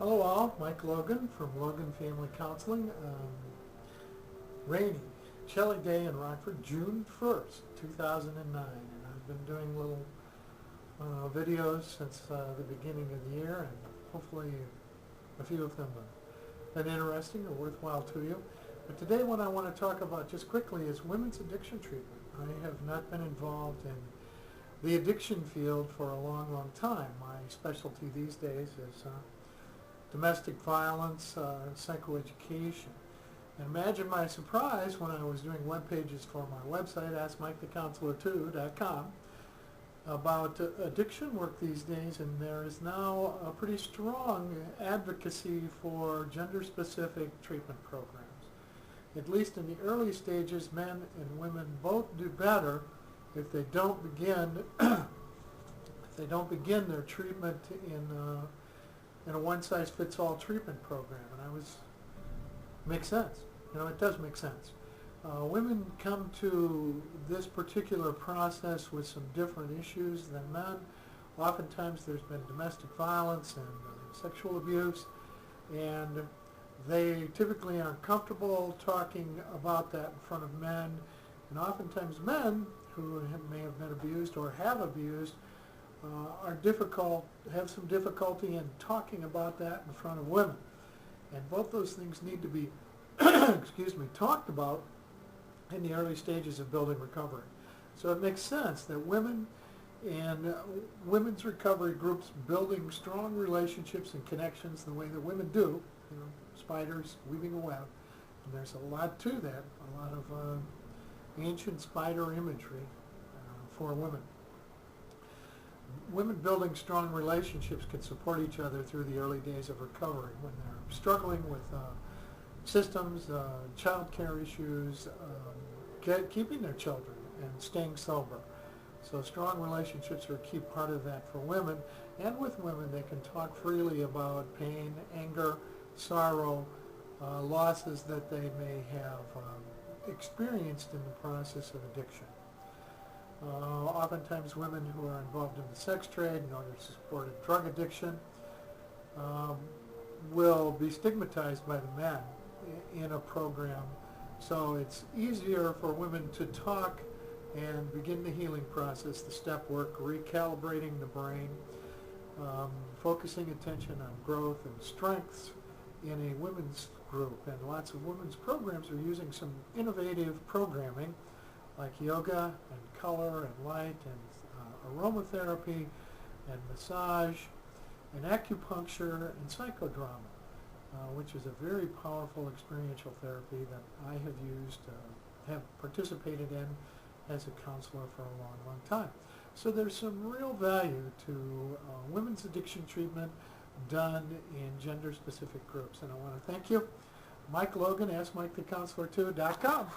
Hello all, Mike Logan from Logan Family Counseling. Rainy, chilly day in Rockford, June 1st, 2009. And I've been doing little videos since the beginning of the year, and hopefully a few of them have been interesting or worthwhile to you. But today what I want to talk about just quickly is women's addiction treatment. I have not been involved in the addiction field for a long, long time. My specialty these days is domestic violence, psychoeducation. And imagine my surprise when I was doing web pages for my website, AskMikeTheCounselor2.com, about addiction work these days, and there is now a pretty strong advocacy for gender-specific treatment programs. At least in the early stages, men and women both do better if they don't begin their treatment in a one-size-fits-all treatment program. And makes sense. It does make sense. Women come to this particular process with some different issues than men. Oftentimes there's been domestic violence and sexual abuse, and they typically aren't comfortable talking about that in front of men. And oftentimes men who may have been abused or have abused have some difficulty in talking about that in front of women. And both those things need to be talked about in the early stages of building recovery. So it makes sense that women and women's recovery groups building strong relationships and connections the way that women do, spiders weaving a web. And there's a lot to that, a lot of ancient spider imagery for women. Women building strong relationships can support each other through the early days of recovery when they're struggling with systems, child care issues, keeping their children and staying sober. So strong relationships are a key part of that for women. And with women, they can talk freely about pain, anger, sorrow, losses that they may have experienced in the process of addiction. Oftentimes women who are involved in the sex trade in order to support a drug addiction will be stigmatized by the men in a program. So it's easier for women to talk and begin the healing process, the step work, recalibrating the brain, focusing attention on growth and strengths in a women's group. And lots of women's programs are using some innovative programming like yoga and color and light and aromatherapy and massage and acupuncture and psychodrama, which is a very powerful experiential therapy that I have used, have participated in as a counselor for a long, long time. So there's some real value to women's addiction treatment done in gender-specific groups. And I want to thank you. Mike Logan, AskMikeTheCounselor2.com.